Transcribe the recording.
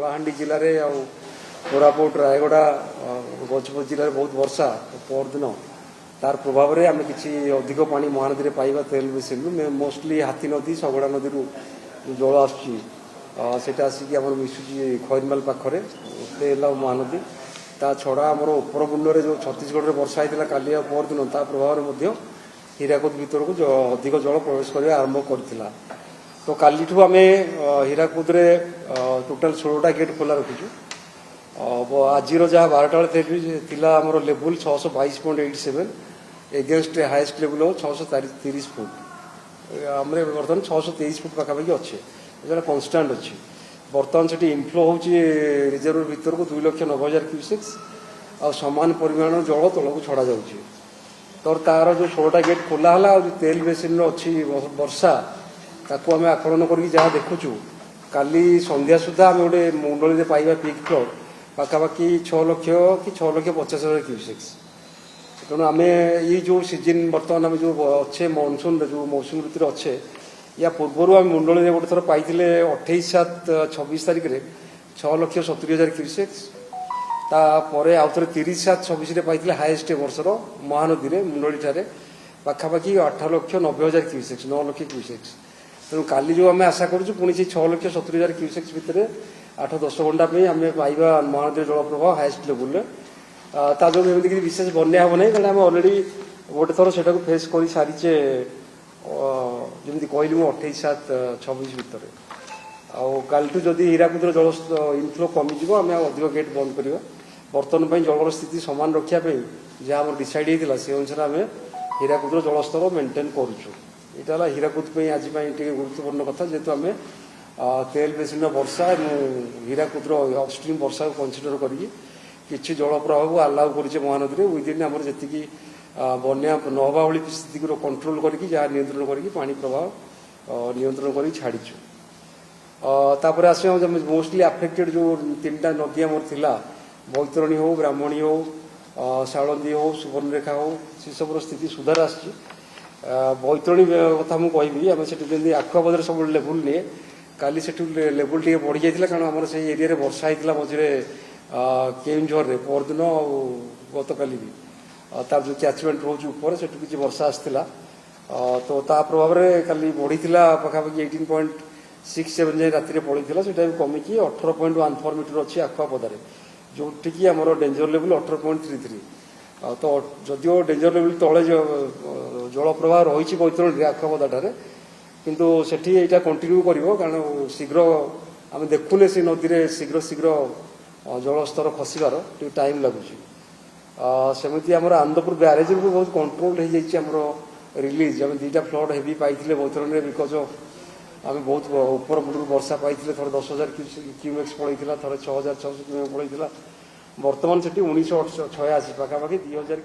कलाहांडी जिले में कोरापुट रायगड़ा गजपति जिले में बहुत वर्षा परदिन तार प्रभाव में आम कि अधिक पानी महानदी में पाइबा तेल बेसिन मोस्टली हाथी नदी शगड़ा नदी जल आसटा आसिक मिशुची खैरमाल पाखे तेल महानदी ता छड़ा आमर उपर बुंडे जो छत्तीसगढ़ में वर्षा होता काली परदिन ता प्रभाव में हीराकुद भीतर को अधिक जल प्रवेश कर आरंभ करथिला। तो काली आम हीराकुद टोटाल 16टा गेट खोला रखीचु। आज जहाँ 12टा बेला आमर लेवल 622.87 एगेन्स्ट हाएस्ट लेवल हो 630 फुट आम बर्तमान 623 फुट पाखापाखि अच्छे जो कन्स्टाट अच्छी। बर्तमान से इनफ्लो हो रिजर्व भीतर को 2,90,000 क्यूसेक्स आ सामान परिमाण जल तल को छड़ा जाऊँगी। तो तार जो 16टा गेट खोला है जो तेल बेसिन अच्छी वर्षा ताकू आम आकलन करके जहाँ देखुचु काली संध्या सुधा आम गोटे मुंडली पाइबा पिक फ्लोर पाखापाखि 6 लाख कि 6,50,000 क्यूसेक्स। तेणु आम ये जो सीजन बर्तमान आम जो अच्छे मनसून जो मौसुमी ऋतु अच्छे या पूर्वर आम मुंडली गोटे थर पाई 28/7/26 तारिख में 6,70,000 क्यूसेक्स तापर आउ थे 30/7/26 पाई हाएस्ट वर्षर महानदी में मुंडली ठारे पाखापाखि 8,90,000 क्यूसेक्स 9 लाख क्यूसेक्स। तेणु काली जो आम आशा करूँ पुणी से 6,70,000 क्यूसेक्स भितर 8-10 घंटा आम पाइबा महानदी जल प्रवाह हाएस्ट लेवल ता जो एमती विशेष बन्या हम ना कहीं आम अलरेडी गोटे थर से फेस कर सारीचे जमी कहली मुझे 28/7/26 भितर आलू जदि हीराकुद जल इनफ्लो कमिज आम अधिक गेट बंद करवा बर्तमान जलर स्थिति सामान रखापी जहाँ आम डिसाइड होता से अनुसार आम हीराकुद जलस्तर मेन्टेन करुचु। यहाँ हीराकुद आज गुरुत्वपूर्ण कथा जेहेतु आम तेल बेसिन वर्षा हीराकुद अपस्ट्रीम वर्षा को कनसीडर करी जल प्रवाह को आलाउ कर महानदी में विदिन आम जी बन्या नहवा भाई स्थिति को कंट्रोल करके जहाँ नियंत्रण करके पानी प्रवाह नियंत्रण कर छाड़ीचु। तापर आस मोस्टली आफेक्टेड जो 3टा नदी आमर थिला बैतरणी हो ब्राह्मणी हो शालंदी हो सुवर्णरेखा हो से सब स्थिति सुधार आसी। बैतरणी कथा मुझे कहबी आम से आखुआपदर सब लेवल निए काली से लेवल टे बढ़ी जाता कारण आम से एरिया वर्षा होता मझे केउझर परदिन गत काली भी तार जो कैचमेंट रोज ऊपर से किसी वर्षा आसाला तो ता प्रभाव में काली बढ़ी पाखापाखि 18.67 जाए राति पड़ता से कमिकी 18.14 मीटर अच्छी आखुआपदार जोटिकी आम डेंजर लेवल 18.33 तो जदिव डेंजर लेवल तले जल प्रवाह रही बैतरणी आखुआपदाठार किंतु सेठी एटा कंटिन्यू करिवो कारण शीघ्र आम देखुने से नदी में शीघ्र शीघ्र जलस्तर खसबार टाइम लगुच। सेमती आम आनंदपुर ब्यारेज भी बहुत कंट्रोल हो जामर रिलीज आम 2टा फ्लड हेवी पाई बैतरणी बिकज आम बहुत ऊपर मुंड वर्षा पाई थर 10,000 क्यूमेक्स पड़ता थर 6,600 क्यूमेक्स पड़ता बर्तमान से 1986 पाखापाखि 2,000